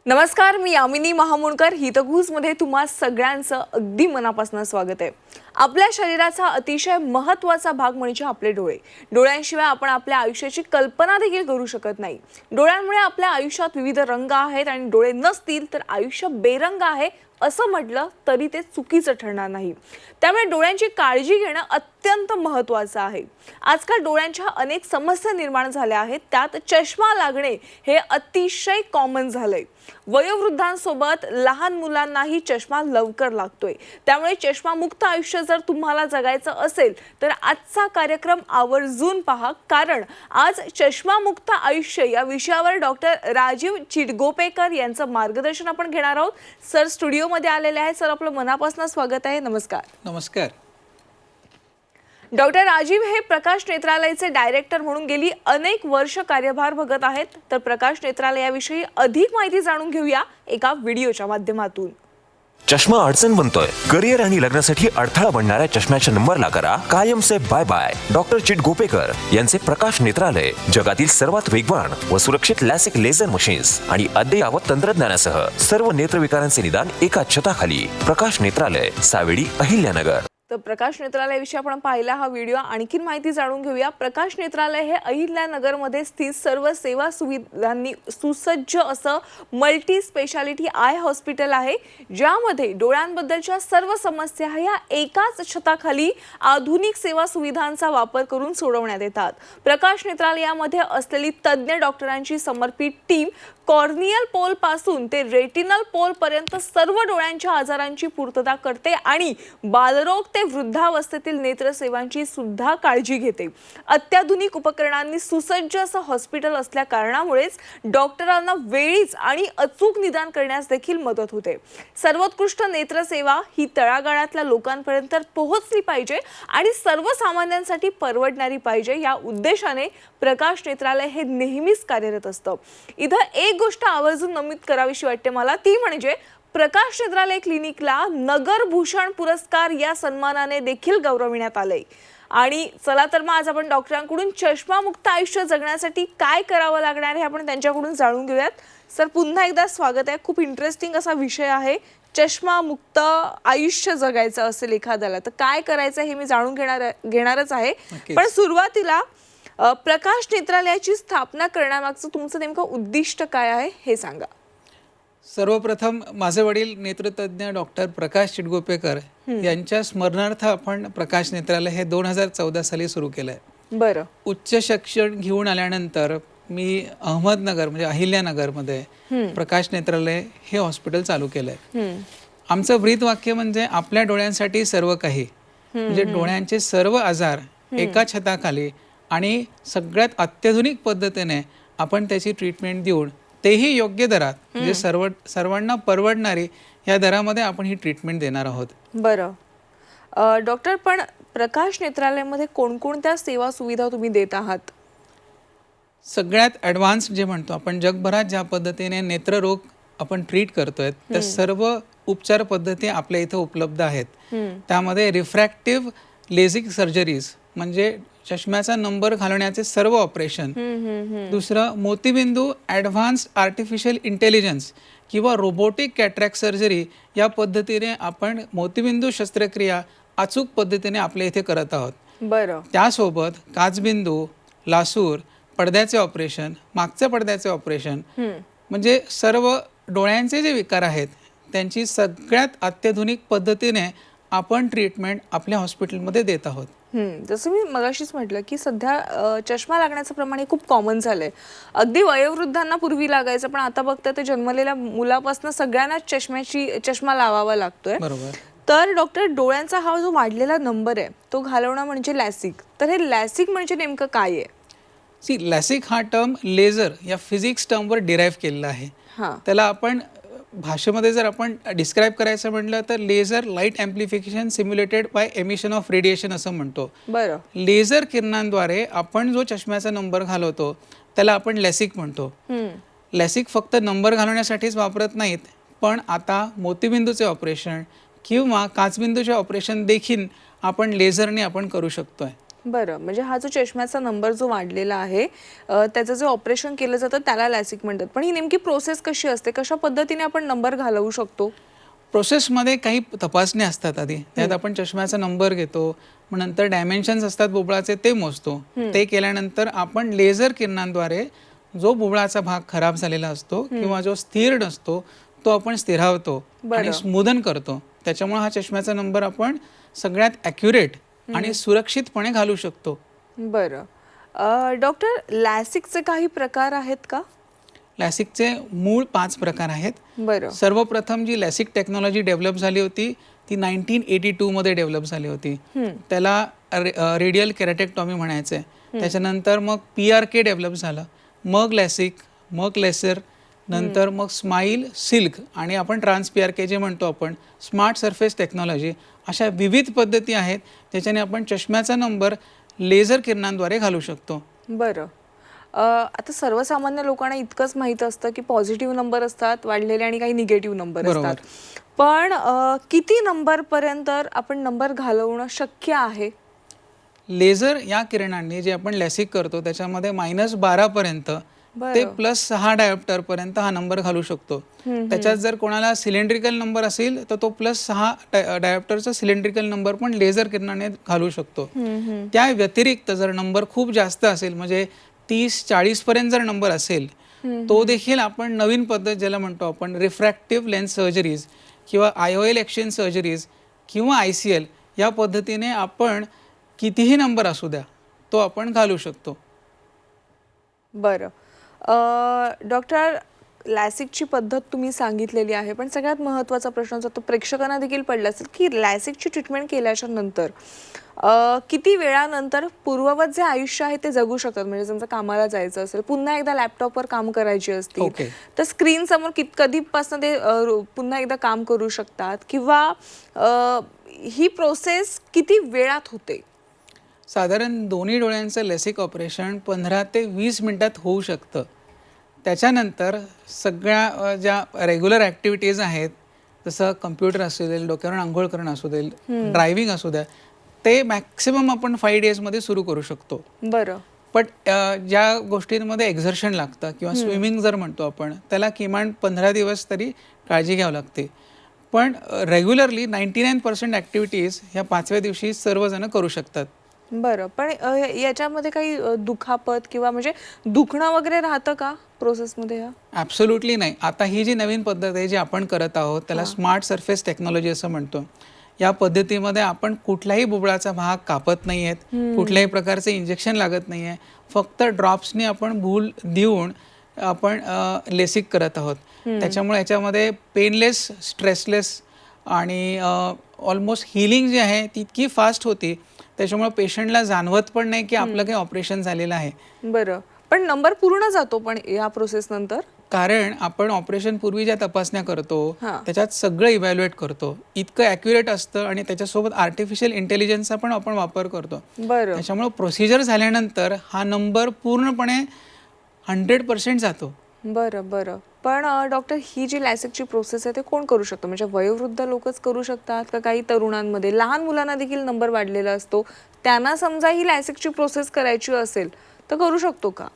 नमस्कार, मी यामिनी महामुणकर हितगुजमध्ये तुम्हा सगळ्यांचं अगदी मनापासून स्वागत आहे। आपल्या शरीराचा अतिशय महत्त्वाचा भाग म्हणजे आपले डोळे। डोळ्यांशिवाय आपण आपल्या आयुष्याची कल्पना देखील करू शकत नाही। डोळ्यांमुळे आपल्या आयुष्यात विविध रंग आहेत आणि डोळे नसतील तर आयुष्य बेरंग आहे असं म्हटलं तरी ते चुकीचं ठरणार नाही। त्यामुळे डोळ्यांची काळजी घेणं अत्यंत महत्त्वाचं आहे। आजकाल डोळ्यांच्या अनेक समस्या निर्माण झाल्या आहेत, त्यात चष्मा लागणे हे अतिशय कॉमन झालंय। वयोवृद्धांसोबत लहान मुलांनाही चष्मा लवकर लागतोय। त्यामुळे चष्मा मुक्त आयुष्य जर तुम्हाला जगायचं असेल तर आजचा कार्यक्रम आवर्जून पहा, कारण आज चष्मा मुक्त आयुष्य या विषयावर डॉक्टर राजीव चिडगोपेकर यांचं मार्गदर्शन आपण घेणार आहोत। सर स्टुडिओमध्ये आलेले आहेत। सर, आपलं मनापासून स्वागत आहे। नमस्कार। नमस्कार। डॉक्टर राजीव हे प्रकाश नेत्रालयाचे डायरेक्टर म्हणून गेली अनेक वर्ष कार्यभार बघत आहेत। तर प्रकाश नेत्रालयाविषयी अधिक माहिती जाणून घेऊया एका व्हिडिओच्या माध्यमातून। चष्मा अडचण बनतोय, करिअर आणि लग्नासाठी अडथळा बनणाऱ्या चष्म्याच्या नंबरला करा कायमचे बाय बाय। डॉक्टर चिडगोपेकर यांचे प्रकाश नेत्रालय जगातील सर्वात वेगवान व सुरक्षित लॅसिक लेझर मशीन्स आणि अद्ययावत तंत्रज्ञानासह सर्व नेत्रविकारांचे निदान एका छताखाली। प्रकाश नेत्रालय, सावेडी, अहिल्यानगर। तर प्रकाश नेत्रालयाविषयी आपण पाहिला हा व्हिडिओ। आणखी माहिती जाणून घेऊया। प्रकाश नेत्रालय हे अहिल्यानगरमध्ये स्थित सर्व सेवा सुविधांनी सुसज्ज असं मल्टी स्पेशालिटी आय हॉस्पिटल आहे, ज्यामध्ये डोळ्यांबद्दलच्या सर्व समस्या ह्या एकाच छताखाली आधुनिक सेवा सुविधांचा वापर करून सोडवण्यात येतात। प्रकाश नेत्रालयामध्ये असलेली तज्ञ डॉक्टरांची समर्पित टीम कॉर्नियल पोल पासून ते रेटिनल पोल पर्यंत सर्व डोळ्यांच्या आजारांची पूर्तता करते आणि बालरोग ते वृद्धावस्थेतील नेत्रसेवांची सुद्धा काळजी घेते। अत्याधुनिक उपकरणांनी सुसज्ज असं हॉस्पिटल असल्या कारणामुळेच डॉक्टरांना वेळीच आणि अचूक निदान करण्यास देखील मदत होते। सर्वोत्कृष्ट नेत्रसेवा ही तळागाळातल्या लोकांपर्यंत पोहोचली पाहिजे आणि सर्वसामान्यांसाठी परवडणारी पाहिजे, या उद्देशाने प्रकाश नेत्रालय हे नेहमीच कार्यरत असतं। इथं एक गोष्ट आवर्जून नमूद करावीशी वाटते मला, ती म्हणजे प्रकाश नेत्रालय क्लिनिकला नगरभूषण पुरस्कार या सन्मानाने देखील गौरविण्यात आले। आणि चला तर मग आज आपण डॉक्टरांकडून चष्मा मुक्त आयुष्य जगण्यासाठी काय करावं लागणार आहे आपण त्यांच्याकडून जाणून घेऊयात। सर, पुन्हा एकदा स्वागत आहे। खूप इंटरेस्टिंग असा विषय आहे। चष्मा मुक्त आयुष्य जगायचं असेल एखाद्याला तर काय करायचं हे मी जाणून घेणारच आहे। पण सुरुवातीला प्रकाश नेत्रालयाची स्थापना करण्यामागचं तुमचं नेमकं उद्दिष्ट काय आहे हे सांगा। सर्वप्रथम माझे वडील नेत्रतज्ञ डॉक्टर प्रकाश चिडगोपेकर यांच्या स्मरणार्थ आपण प्रकाश नेत्रालय हे 2014 साली सुरू केलंय। बरं। उच्च शिक्षण घेऊन आल्यानंतर मी अहमदनगर म्हणजे अहिल्यानगरमध्ये प्रकाश नेत्रालय हे हॉस्पिटल चालू केलंय। आमचं ब्रीदवाक्य म्हणजे आपल्या डोळ्यांसाठी सर्व काही, म्हणजे डोळ्यांचे सर्व आजार एका छताखाली आणि सगळ्यात अत्याधुनिक पद्धतीने आपण त्याची ट्रीटमेंट देऊन तेही योग्य दरात, म्हणजे सर्वांना परवडणारी या दरामध्ये आपण ही ट्रीटमेंट देणार आहोत। बरं डॉक्टर, पण प्रकाश नेत्रालयामध्ये कोणकोणत्या सेवा सुविधा तुम्ही देत आहात? सगळ्यात ॲडव्हान्स जे म्हणतो आपण, जगभरात ज्या पद्धतीने नेत्ररोग आपण ट्रीट करतोय त्या सर्व उपचार पद्धती आपल्या इथं उपलब्ध आहेत। त्यामध्ये रिफ्रॅक्टिव्ह लेझिक सर्जरीज म्हणजे चष्म्याचा नंबर घालण्याचे सर्व ऑपरेशन, दुसरं मोतीबिंदू ॲडव्हान्स्ड आर्टिफिशियल इंटेलिजन्स किंवा रोबोटिक कॅटरॅक्ट सर्जरी, या पद्धतीने आपण मोतीबिंदू शस्त्रक्रिया अचूक पद्धतीने आपल्या इथे करत आहोत। बरं। त्यासोबत काचबिंदू, लासूर, पडद्याचे ऑपरेशन, मागच्या पडद्याचे ऑपरेशन, म्हणजे सर्व डोळ्यांचे जे विकार आहेत त्यांची सगळ्यात अत्याधुनिक पद्धतीने आपण ट्रीटमेंट आपल्या हॉस्पिटलमध्ये देत आहोत। जसं मी मगाशीच म्हटलं की सध्या चष्मा लागण्याचं प्रमाण खूप कॉमन झालंय। अगदी वयोवृद्धांना पूर्वी लागायचं, पण आता बघता ते जन्मलेल्या मुलापासून सगळ्यांना चष्मा लावावा लागतोय। बरोबर। तर डॉक्टर, डोळ्यांचा हा जो वाढलेला नंबर आहे तो घालवणं म्हणजे लॅसिक, तर हे लॅसिक म्हणजे नेमकं काय आहे? लॅसिक हा टर्म लेझर या फिजिक्स टर्मवर डिराईव्ह केलेला आहे। त्याला आपण भाषेमध्ये जर आपण डिस्क्राईब करायचं म्हटलं तर laser light amplification simulated by emission of radiation असं म्हणतो। बरं। लेझर किरणांद्वारे आपण जो चष्म्याचा नंबर घालवतो त्याला आपण लॅसिक म्हणतो। लॅसिक फक्त नंबर घालवण्यासाठीच वापरत नाहीत, पण आता मोतीबिंदूचे ऑपरेशन किंवा काचबिंदूचे ऑपरेशन देखील आपण लेझरने आपण करू शकतोय। बरं, म्हणजे हा जो चष्म्याचा नंबर जो वाढलेला आहे त्याचं जे ऑपरेशन केलं जातं त्याला लॅसिक म्हणतात. पण ही नेमकी प्रोसेस कशी असते, कशा पद्धतीने आपण नंबर घालवू शकतो? प्रोसेसमध्ये काही तपासण्या असतात आधी. त्यात आपण चष्म्याचा नंबर घेतो, मग नंतर डायमेन्शन्स असतात बुबुळाचे ते मोजतो. ते केल्यानंतर आपण लेझर किरणांद्वारे जो बुबुळाचा भाग खराब झालेला असतो किंवा जो स्थिर नसतो तो आपण स्थिरावतो आणि स्मूदन करतो. त्याच्यामुळे हा चष्म्याचा नंबर आपण सगळ्यात ॲक्युरेट आणि सुरक्षितपणे घालू शकतो. बरं, डॉक्टर लॅसिकचे काही प्रकार आहेत का? लॅसिकचे मूळ 5 प्रकार आहेत. बरं. सर्वप्रथम जी लॅसिक टेक्नॉलॉजी डेव्हलप झाली होती ती 1982 मध्ये डेव्हलप झाली होती. त्याला रेडियल केराटेक्टॉमी म्हणायचे. त्याच्यानंतर मग PRK डेव्हलप झालं, मग लॅसिक, मग लेसर, नंतर मग स्माईल, सिल्क आणि आपण ट्रान्स PRK जे म्हणतो आपण स्मार्ट सरफेस टेक्नॉलॉजी, अशा विविध पद्धती आहेत ज्याच्याने आपण चष्म्याचा नंबर लेझर किरणांद्वारे घालू शकतो. बरं, आता सर्वसामान्य लोकांना इतकंच माहीत असतं की पॉझिटिव्ह नंबर असतात वाढलेले आणि काही निगेटिव्ह नंबर असतात. पण किती नंबरपर्यंत आपण नंबर घालवणं शक्य आहे? लेझर या किरणांनी जे आपण लॅसिक करतो त्याच्यामध्ये -12 पर्यंत ते +6 डायोप्टर पर्यंत हा नंबर घालू शकतो. त्याच्यात जर कोणाला सिलेंड्रिकल नंबर असेल तर तो +6 डायोप्टरचा सिलेंड्रिकल नंबर पण लेझर किरणाने घालू शकतो. त्या व्यतिरिक्त जर नंबर खूप जास्त असेल म्हणजे 30-40 पर्यंत जर नंबर असेल तो देखील आपण नवीन पद्धत ज्याला म्हणतो आपण रिफ्रॅक्टिव्ह लेन्स सर्जरीज किंवा IOL एक्सचेंज सर्जरीज किंवा ICL या पद्धतीने आपण कितीही नंबर असू द्या तो आपण घालू शकतो. बरं, डॉक्टर लॅसिकची पद्धत तुम्ही सांगितलेली आहे, पण सगळ्यात महत्त्वाचा प्रश्न जो तो प्रेक्षकांना देखील पडला असेल की लॅसिकची ट्रीटमेंट केल्याच्या नंतर किती वेळानंतर पूर्ववत जे आयुष्य आहे ते जगू शकतात? म्हणजे समजा कामाला जायचं असेल, पुन्हा एकदा लॅपटॉपवर काम करायची असतील तर स्क्रीन समोर कधीपासून ते पुन्हा एकदा काम करू शकतात किंवा ही प्रोसेस किती वेळात होते? साधारण दोन्ही डोळ्यांचं लॅसिक ऑपरेशन 15 ते 20 मिनिटात होऊ शकतं. त्याच्यानंतर सगळ्या ज्या रेग्युलर ॲक्टिव्हिटीज आहेत जसं कम्प्युटर असू देईल, डोक्यावरून आंघोळ करणं असू देईल, ड्रायव्हिंग असू द्या, ते मॅक्सिमम आपण 5 डेजमध्ये सुरू करू शकतो. बरं. पण ज्या गोष्टींमध्ये एक्झर्शन लागतं किंवा स्विमिंग जर म्हणतो आपण त्याला किमान 15 दिवस तरी काळजी घ्यावी लागते. पण रेग्युलरली 99% ॲक्टिव्हिटीज ह्या 5व्या दिवशी सर्वजण करू शकतात. बरं, पण याच्यामध्ये काही दुखापत किंवा म्हणजे दुखणं वगैरे राहतं का प्रोसेसमध्ये? ॲब्सोल्युटली नाही. आता ही जी नवीन पद्धत आहे जी आपण करत आहोत त्याला स्मार्ट सरफेस टेक्नॉलॉजी असं म्हणतो. या पद्धतीमध्ये आपण कुठल्याही बुबुळाचा भाग कापत नाही आहेत, कुठल्याही प्रकारचे इंजेक्शन लागत नाही आहे, फक्त ड्रॉप्सनी आपण भूल देऊन आपण लेसिक करत आहोत. त्याच्यामुळे याच्यामध्ये पेनलेस, स्ट्रेसलेस आणि ऑलमोस्ट हिलिंग जी आहे ती इतकी फास्ट होती त्याच्यामुळे पेशंटला जाणवत पण नाही की आपलं काही ऑपरेशन झालेलं आहे. बरं, पण नंबर पूर्ण जातो पण या प्रोसेस नंतर? कारण आपण ऑपरेशन पूर्वी ज्या तपासण्या करतो त्याच्यात सगळं इव्हॅल्युएट करतो, इतकं ॲक्युरेट असतं आणि त्याच्यासोबत आर्टिफिशियल इंटेलिजन्सचा पण आपण वापर करतो. बरं, त्याच्यामुळे प्रोसिजर झाल्यानंतर हा नंबर पूर्णपणे 100% जातो. बरं बरं, पण डॉक्टर ही जी लॅसिकची प्रोसेस आहे ते कोण करू शकतो? म्हणजे वयोवृद्ध लोकच करू शकतात का काही तरुणांमध्ये, लहान मुलांना देखील नंबर वाढलेला असतो, त्यांना समजा ही लॅसिकची प्रोसेस करायची असेल तर करू शकतो का?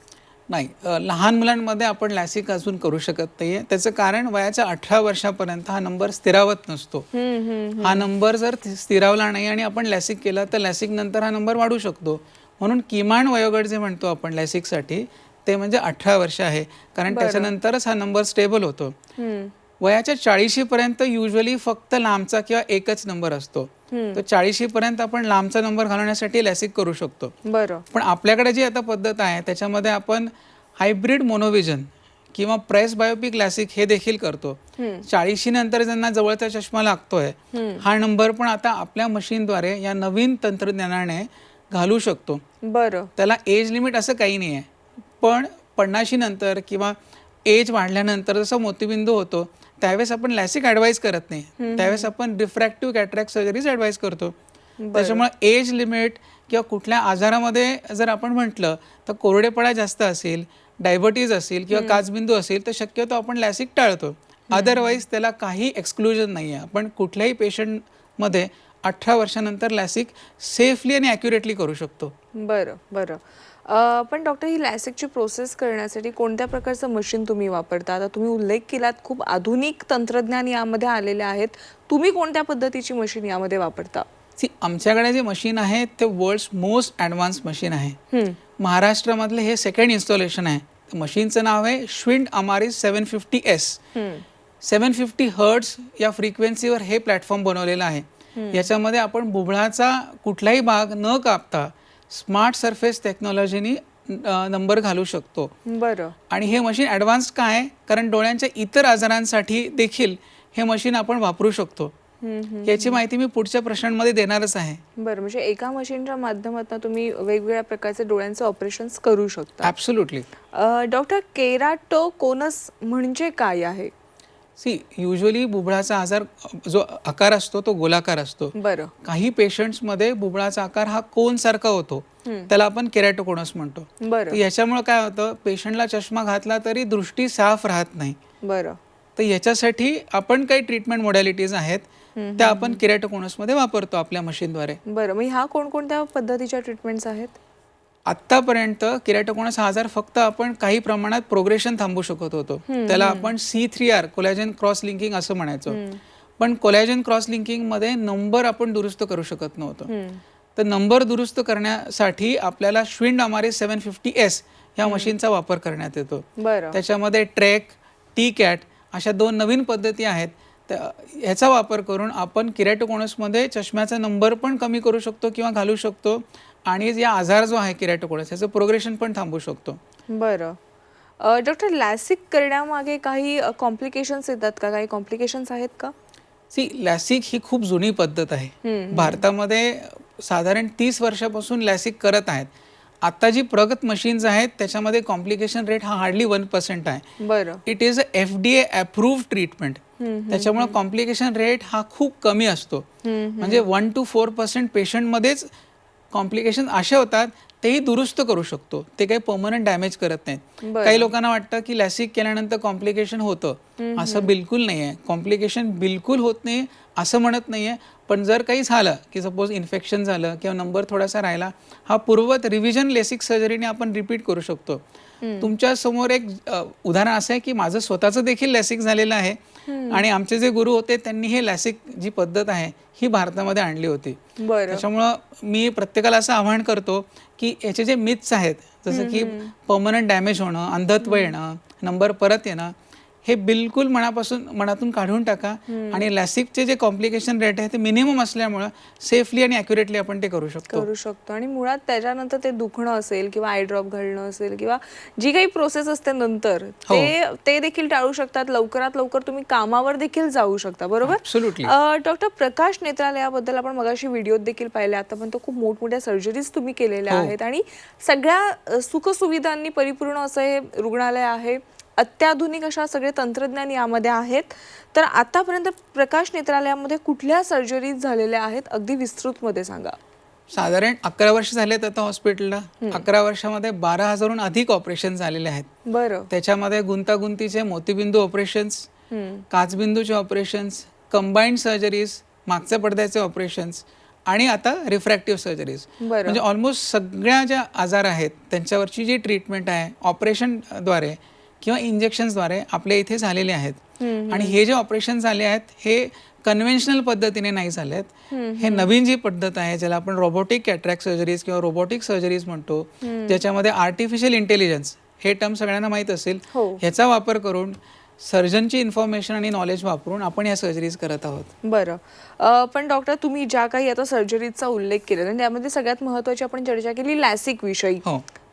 नाही, लहान मुलांमध्ये आपण लॅसिक अजून करू शकत नाहीये. त्याचं कारण वयाच्या 18 वर्षापर्यंत हा नंबर स्थिरावत नसतो. हा नंबर जर स्थिरावला नाही आणि आपण लॅसिक केला तर लॅसिक नंतर हा नंबर वाढू शकतो. म्हणून किमान वयोगट जे म्हणतो आपण लॅसिकसाठी ते म्हणजे 18 वर्ष आहे, कारण त्याच्यानंतरच हा नंबर स्टेबल होतो. वयाच्या 40 पर्यंत युजली फक्त लांबचा किंवा एकच नंबर असतो. तर 40 पर्यंत आपण लांबचा नंबर घालवण्यासाठी लॅसिक करू शकतो. बरं, पण आपल्याकडे जी आता पद्धत आहे त्याच्यामध्ये आपण हायब्रिड मोनोव्हिजन किंवा प्रेस बायोपिक लॅसिक हे देखील करतो. 40 नंतर ज्यांना जवळचा चष्मा लागतोय हा नंबर पण आता आपल्या मशीनद्वारे या नवीन तंत्रज्ञानाने घालू शकतो. बरं, त्याला एज लिमिट असं काही नाही आहे. पण 50 नंतर किंवा एज वाढल्यानंतर जसं मोतीबिंदू होतो त्यावेळेस आपण लॅसिक ॲडवाईज करत नाही, त्यावेळेस आपण रिफ्रॅक्टिव्ह कॅटरॅक्ट सर्जरीज ॲडवाईज करतो. त्याच्यामुळे एज लिमिट किंवा कुठल्या आजारामध्ये जर आपण म्हटलं तर कोरडेपणा जास्त असेल, डायबिटीज असेल किंवा काचबिंदू असेल तर शक्यतो आपण लॅसिक टाळतो. अदरवाईज त्याला काही एक्सक्लुजन नाही आहे. आपण कुठल्याही पेशंटमध्ये 18 वर्षानंतर लॅसिक सेफली आणि ॲक्युरेटली करू शकतो. बरं बरं. पण डॉक्टर, ही लॅसिकची प्रोसेस करण्यासाठी कोणत्या प्रकारचं मशीन तुम्ही वापरता? आता तुम्ही उल्लेख केलात खूप आधुनिक तंत्रज्ञान यामध्ये आलेले आहेत. तुम्ही कोणत्या पद्धतीची मशीन यामध्ये वापरता? आमच्याकडे जे मशीन आहे ते वर्ल्ड्स मोस्ट ॲडव्हान्स मशीन आहे. महाराष्ट्रामधलं हे सेकंड इन्स्टॉलेशन आहे. मशीनचं नाव आहे श्विंड अमारिस 750S. 750 हर्ट्स या फ्रिक्वेन्सीवर हे प्लॅटफॉर्म बनवलेलं आहे. याच्यामध्ये आपण बुबुळाचा कुठलाही भाग न कापता स्मार्ट सरफेस टेक्नॉलॉजीनी नंबर घालू शकतो. बरं. आणि हे मशीन ॲडव्हान्स का आहे? कारण डोळ्यांच्या इतर आजारांसाठी देखील हे मशीन आपण वापरू शकतो. याची माहिती मी पुढच्या प्रश्नांमध्ये देणारच आहे. बरं, म्हणजे एका मशीनच्या माध्यमातून तुम्ही वेगवेगळ्या प्रकारचे डोळ्यांचे ऑपरेशन्स करू शकता. ॲब्सोल्युटली. डॉक्टर, केराटोकोनस म्हणजे काय आहे? युजली बुबुळाचा आजार जो आकार असतो तो गोलाकार असतो. बरं. काही पेशंट्समध्ये बुबुळाचा आकार हा कोन सारखा होतो, त्याला आपण केरॅटोकोनस म्हणतो. बरं. याच्यामुळे काय होतं, पेशंटला चष्मा घातला तरी दृष्टी साफ राहत नाही. बरं. तर याच्यासाठी आपण काही ट्रीटमेंट मोडॅलिटीज आहेत त्या आपण केरॅटोकोनसमध्ये वापरतो आपल्या मशीनद्वारे. बरं, मग ह्या कोणकोणत्या पद्धतीच्या ट्रीटमेंट्स आहेत? आतापर्यंत केरॅटोकोनस हा आजार फक्त आपण काही प्रमाणात प्रोग्रेशन थांबवू शकत होतो. त्याला आपण C3R कोलॅजन क्रॉस लिंकिंग असं म्हणायचो. पण कोलॅजन क्रॉस लिंकिंग मध्ये नंबर आपण दुरुस्त करू शकत नव्हतो. तर नंबर दुरुस्त करण्यासाठी आपल्याला श्विंड अमारिस 750S या मशीनचा वापर करण्यात येतो. त्याच्यामध्ये ट्रेक, टी-कॅट अशा 2 नवीन पद्धती आहेत. ह्याचा वापर करून आपण केरॅटोकोनसमध्ये चष्म्याचा नंबर पण कमी करू शकतो किंवा घालू शकतो आणि या आजार जो आहे केरॅटोकोनस याचं प्रोग्रेशन पण थांबवू शकतो. बरं. डॉक्टर, लॅसिक करण्यामागे काही कॉम्प्लिकेशन्स येतात का? काही कॉम्प्लिकेशन्स आहेत का? लॅसिक ही खूप जुनी पद्धत आहे. भारतामध्ये साधारण 30 वर्षापासून लॅसिक करत आहेत. आता जी प्रगत मशीन्स आहेत त्याच्यामध्ये कॉम्प्लिकेशन रेट हा हार्डली 1% आहे. बरं. It is a FDA approved treatment. त्याच्यामुळे कॉम्प्लिकेशन रेट हा खूप कमी असतो. म्हणजे 1 to 4% पेशंटमध्येच कॉम्प्लिकेशन असे होतात तेही दुरुस्त करू शकतो. ते काही परमनंट डॅमेज करत नाहीत. काही लोकांना वाटतं की लॅसिक केल्यानंतर कॉम्प्लिकेशन होतं. असं बिलकुल नाही आहे. कॉम्प्लिकेशन बिलकुल होत नाही असं म्हणत नाही आहे. पण जर काही झालं की सपोज इन्फेक्शन झालं किंवा नंबर थोडासा राहिला, हा पूर्वत रिव्हिजन लेसिक सर्जरीने आपण रिपीट करू शकतो. तुमच्या समोर एक उदाहरण असं आहे की माझं स्वतःचं देखील लॅसिक झालेलं आहे आणि आमचे जे गुरु होते त्यांनी हे लॅसिक जी पद्धत आहे ही भारतामध्ये आणली होती. त्याच्यामुळं मी प्रत्येकाला असं आवाहन करतो की याचे जे मिथ्स आहेत जसं की परमनंट डॅमेज होणं, अंधत्व येणं, नंबर परत येणं, हे बिलकुल मनातून काढून टाका आणि लॅसिकचे जे कॉम्प्लिकेशन रेट आहे ते मिनिमम असल्यामुळे सेफली आणि ॲक्युरेटली आपण ते करू शकतो. आणि मुळात त्याच्यानंतर ते दुखणं असेल किंवा आय ड्रॉप घालणं असेल किंवा जी काही प्रोसेस असते नंतर ते देखील टाळू शकतात. लवकरात लवकर तुम्ही कामावर देखील जाऊ शकता. बरोबर. ॲब्सोल्युटली. डॉक्टर, प्रकाश नेत्रालयाबद्दल आपण मगाशी व्हिडिओत देखील पाहिले. आता पण तो खूप मोठमोठ्या सर्जरीज तुम्ही केलेल्या आहेत आणि सगळ्या सुखसुविधांनी परिपूर्ण असं हे रुग्णालय आहे. अत्याधुनिक अशा सगळे तंत्रज्ञान यामध्ये आहेत. तर आतापर्यंत प्रकाश नेत्रालयामध्ये कुठल्या सर्जरीज झालेल्या आहेत? अगदी विस्तृतमध्ये सांगा. साधारण 11 वर्ष झालेत आता हॉस्पिटलला. 11 वर्षामध्ये 12,000हून अधिक ऑपरेशन झालेले आहेत. बरं. त्याच्यामध्ये गुंतागुंतीचे मोतीबिंदू ऑपरेशन्स, काचबिंदूचे ऑपरेशन्स, कंबाईंड सर्जरीज, मागच्या पडद्याचे ऑपरेशन्स आणि आता रिफ्रॅक्टिव्ह सर्जरीज. म्हणजे ऑलमोस्ट सगळ्या ज्या आजार आहेत त्यांच्यावरची जी ट्रीटमेंट आहे ऑपरेशनद्वारे किंवा इंजेक्शन्सद्वारे आपल्या इथे झालेले आहेत. आणि हे जे ऑपरेशन झाले आहेत हे कन्व्हेन्शनल पद्धतीने नाही झाले आहेत. हे नवीन जी पद्धत आहे ज्याला आपण रोबोटिक कॅटरॅक्ट सर्जरीज किंवा रोबोटिक सर्जरीज म्हणतो, ज्याच्यामध्ये आर्टिफिशियल इंटेलिजन्स हे टर्म सगळ्यांना माहीत असेल, ह्याचा वापर करून सर्जनची इन्फॉर्मेशन आणि नॉलेज वापरून आपण या सर्जरीज करत आहोत. बरं. पण डॉक्टर, तुम्ही ज्या काही आता सर्जरीजचा उल्लेख केला आणि त्यामध्ये सगळ्यात महत्त्वाची आपण चर्चा केली लॅसिक विषयी.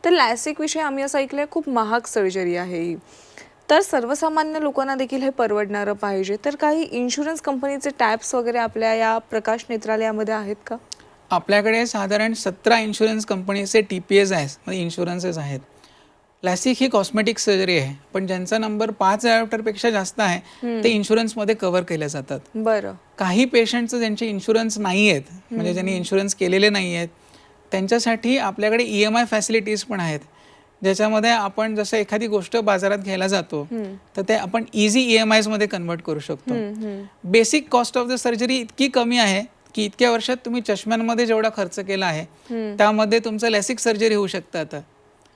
तर लॅसिक विषयी आम्ही असं ऐकलंय खूप महाग सर्जरी आहे. तर सर्वसामान्य लोकांना देखील हे परवडणारं पाहिजे. तर काही इन्शुरन्स कंपनीचे टॅप्स वगैरे आपल्या या प्रकाश नेत्रालयामध्ये आहेत का? आपल्याकडे साधारण 17 इन्शुरन्स कंपनीचे TPAs आहेत, म्हणजे इन्शुरन्सेस आहेत. लॅसिक ही कॉस्मेटिक सर्जरी आहे पण ज्यांचा नंबर 5,000 पेक्षा जास्त आहे ते इन्शुरन्समध्ये कव्हर केले जातात. बरं. काही पेशंटचं ज्यांचे इन्शुरन्स नाही आहेत, म्हणजे ज्यांनी इन्शुरन्स केलेले नाही आहेत, त्यांच्यासाठी आपल्याकडे EMI फॅसिलिटीज पण आहेत, ज्याच्यामध्ये आपण जसं एखादी गोष्ट बाजारात घ्यायला जातो तर ते आपण इझी EMIs मध्ये कन्वर्ट करू शकतो. Basic cost of the surgery इतकी कमी आहे की इतक्या वर्षात तुम्ही चष्म्यांमध्ये जेवढा खर्च केला आहे त्यामध्ये तुमचं लॅसिक सर्जरी होऊ शकतं आता,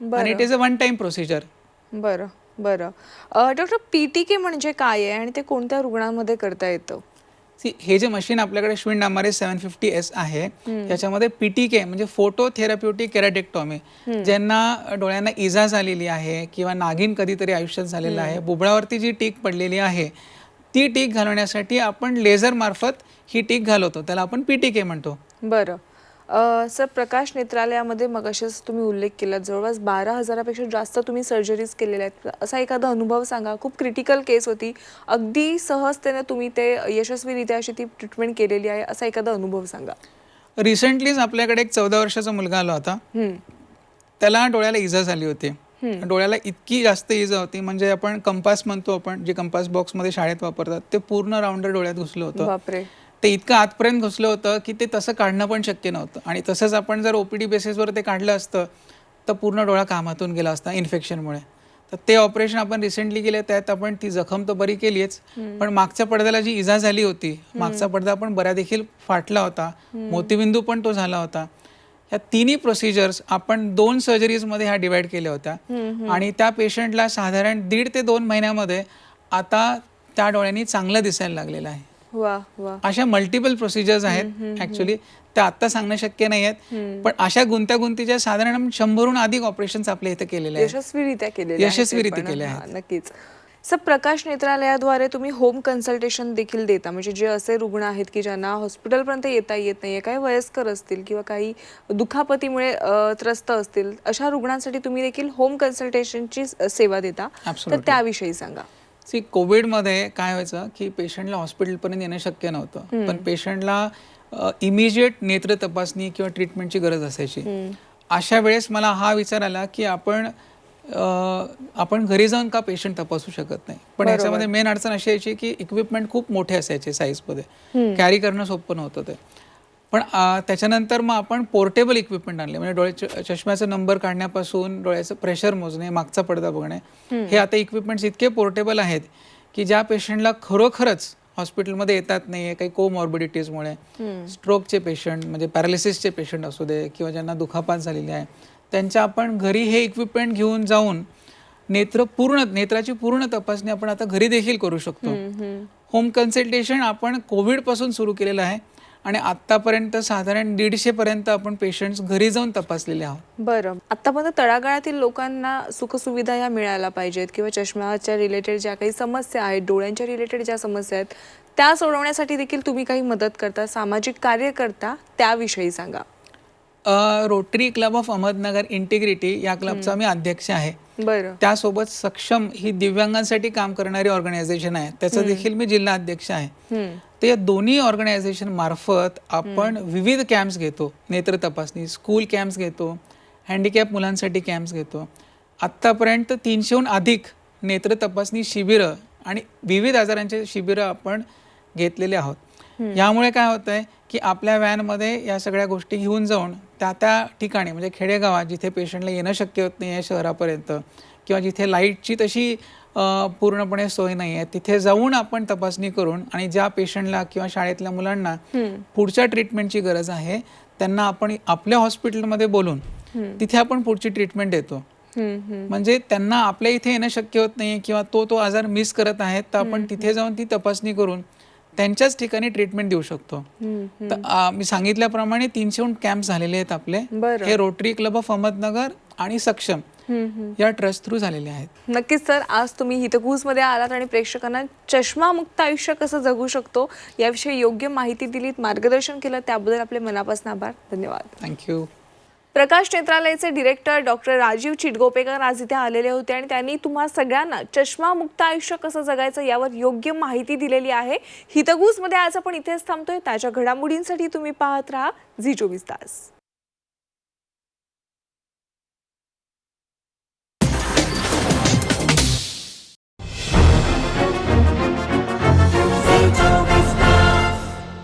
आणि it is a one time procedure. बरं बरं. डॉक्टर PTK म्हणजे काय आहे आणि ते कोणत्या रुग्णांमध्ये करता येतं? हे जे मशीन आपल्याकडे श्विन डामारेस 750S आहे, याच्यामध्ये PTK म्हणजे फोटो थेरप्युटिक केराटेक्टॉमी, ज्यांना डोळ्यांना इजा झालेली आहे किंवा नागिन कधीतरी आयुष्यात झालेला आहे, बुबळावरती जी टीक पडलेली आहे ती टीक घालवण्यासाठी आपण लेझर मार्फत ही टीक घालवतो, त्याला आपण PTK म्हणतो. बरं. सर, प्रकाश नेत्रालयामध्ये मगाशीच तुम्ही उल्लेख केला, जवळपास 12,000पेक्षा जास्त तुम्ही सर्जरीज केलेल्या आहेत. असा एखादा अनुभव सांगा. खूप क्रिटिकल केस होती, अगदी सहजतेने तुम्ही ते यशस्वीरित्या अशी ती ट्रीटमेंट केलेली आहे, असा एखादा अनुभव सांगा. रिसेंटलीच आपल्याकडे एक 14 वर्षाचा मुलगा आला होता. त्याला डोळ्याला इजा झाली होती. डोळ्याला इतकी जास्त इजा होती, म्हणजे आपण कंपास म्हणतो, आपण जे कंपास बॉक्समध्ये शाळेत वापरतात, ते पूर्ण राऊंडर डोळ्यात घुसलं होतं. बापरे. ते इतकं आतपर्यंत घुसलं होतं की ते तसं काढणं पण शक्य नव्हतं, आणि तसंच आपण जर OPD बेसिसवर ते काढलं असतं तर पूर्ण डोळा कामातून गेला असता इन्फेक्शनमुळे. तर ते ऑपरेशन आपण रिसेंटली केले, त्यात आपण ती जखम तर बरी केलीच, पण मागच्या पडद्याला जी इजा झाली होती, मागचा पडदा पण बऱ्या देखील फाटला होता, मोतीबिंदू पण तो झाला होता. या तिन्ही प्रोसिजर्स आपण 2 सर्जरीजमध्ये ह्या डिवाइड केल्या होत्या, आणि त्या पेशंटला साधारण 1.5 ते 2 महिन्यामध्ये आता त्या डोळ्यांनी चांगलं दिसायला लागलेलं आहे. वा वा. अशा मल्टिपल प्रोसिजर्स आहेत ऍक्च्युली, त्या आता सांगणं शक्य नाही आहेत, पण अशा गुंतागुंतीच्या साधारण 100हून अधिक ऑपरेशन्स आपल्या इथे केलेले आहेत, यशस्वीरित्या केलेले यशस्वीरित्या केले आहेत. नक्कीच. सर, प्रकाश नेत्रालयाद्वारे तुम्ही होम कन्सल्टेशन देखील देता, म्हणजे जे असे रुग्ण आहेत की ज्यांना हॉस्पिटलपर्यंत येता येत नाहीये, काही वयस्कर असतील किंवा काही दुखापतीमुळे त्रस्त असतील, अशा रुग्णांसाठी तुम्ही देखील होम कन्सल्टेशनची सेवा देता, तर त्याविषयी सांगा. कोविडमध्ये काय व्हायचं की पेशंटला हॉस्पिटलपर्यंत येणं शक्य नव्हतं, पण पेशंटला इमिजिएट नेत्र तपासणी किंवा ट्रीटमेंटची गरज असायची. अशा वेळेस मला हा विचार आला की आपण घरी जाऊन का पेशंट तपासू शकत नाही. पण याच्यामध्ये मेन अडचण अशी यायची की इक्विपमेंट खूप मोठे असायचे, साईजमध्ये कॅरी करणं सोपं नव्हतं ते. पण त्याच्यानंतर मग आपण पोर्टेबल इक्विपमेंट आणले, म्हणजे डोळे चष्म्याचा नंबर काढण्यापासून डोळ्याचं प्रेशर मोजणे, मागचा पडदा बघणे, हे आता इक्विपमेंट्स इतके पोर्टेबल आहेत की ज्या पेशंटला खरोखरच हॉस्पिटलमध्ये येतात नाही, काही कोमॉर्बिडिटीजमुळे, स्ट्रोकचे पेशंट म्हणजे पॅरालिसिसचे पेशंट असू दे किंवा ज्यांना दुखापत झालेली आहे, त्यांच्या आपण घरी हे इक्विपमेंट घेऊन जाऊन नेत्राची पूर्ण तपासणी आपण आता घरी देखील करू शकतो. होम कन्सल्टेशन आपण कोविडपासून सुरू केलेलं आहे, आणि आतापर्यंत साधारण 150 पर्यंत आपण पेशंट्स घरी जाऊन तपासलेले आहोत. बरं. आतापर्यंत तळागाळातील लोकांना सुखसुविधा ह्या मिळायला पाहिजेत, किंवा चष्म्याच्या रिलेटेड ज्या काही समस्या आहेत, डोळ्यांच्या रिलेटेड ज्या समस्या आहेत, त्या सोडवण्यासाठी देखील तुम्ही काही मदत करता, सामाजिक कार्य करता, त्याविषयी सांगा. Rotary club of Ahmednagar integrity या क्लबचा मी अध्यक्ष आहे. बरं. त्यासोबत सक्षम ही दिव्यांगांसाठी काम करणारी ऑर्गनायझेशन आहे, त्याचं देखील मी जिल्हा अध्यक्ष आहे. तर या दोन्ही ऑर्गनायझेशन मार्फत आपण विविध कॅम्प्स घेतो, नेत्र तपासणी, स्कूल कॅम्प्स घेतो, हँडिकॅप मुलांसाठी कॅम्प्स घेतो. आत्तापर्यंत 300हून अधिक नेत्र तपासणी शिबिरं आणि विविध आजारांचे शिबिरं आपण घेतलेले आहोत. यामुळे काय होत आहे की आपल्या व्हॅनमध्ये या सगळ्या गोष्टी घेऊन जाऊन त्या ठिकाणी, म्हणजे खेडेगावात जिथे पेशंटला येणं शक्य होत नाही आहे शहरापर्यंत, किंवा जिथे लाईटची तशी पूर्णपणे सोय नाही आहे, तिथे जाऊन आपण तपासणी करून, आणि ज्या पेशंटला किंवा शाळेतल्या मुलांना पुढच्या ट्रीटमेंटची गरज आहे त्यांना आपण आपल्या हॉस्पिटलमध्ये बोलून तिथे आपण पुढची ट्रीटमेंट देतो. म्हणजे त्यांना आपल्या इथे येणं शक्य होत नाही किंवा तो आजार मिस करत आहेत, तर आपण तिथे जाऊन ती तपासणी करून त्यांच्याच ठिकाणी ट्रीटमेंट देऊ शकतो. तर मी सांगितल्याप्रमाणे 300हून कॅम्प झालेले आहेत आपले. हे रोटरी क्लब ऑफ अहमदनगर आणि सक्षम या ट्रस्ट थ्रू झालेले आहेत. नक्कीच सर, आज तुम्ही हितगुजमध्ये आलात आणि प्रेक्षकांना चष्मामुक्त आयुष्य कसं जगू शकतो याविषयी योग्य माहिती दिलीत, मार्गदर्शन केलं, त्याबद्दल आपले मनापासून आभार. धन्यवाद. थँक्यू. प्रकाश नेत्रालयाचे डिरेक्टर डॉक्टर राजीव चिटगोपेकर आज इथे आलेले होते, आणि त्यांनी तुम्हा सगळ्यांना चष्मामुक्त आयुष्य कसं जगायचं यावर योग्य माहिती दिलेली आहे. हितगुजमध्ये आज आपण इथेच थांबतोय. त्याच्या घडामोडींसाठी तुम्ही पाहत राहा झी 24 तास.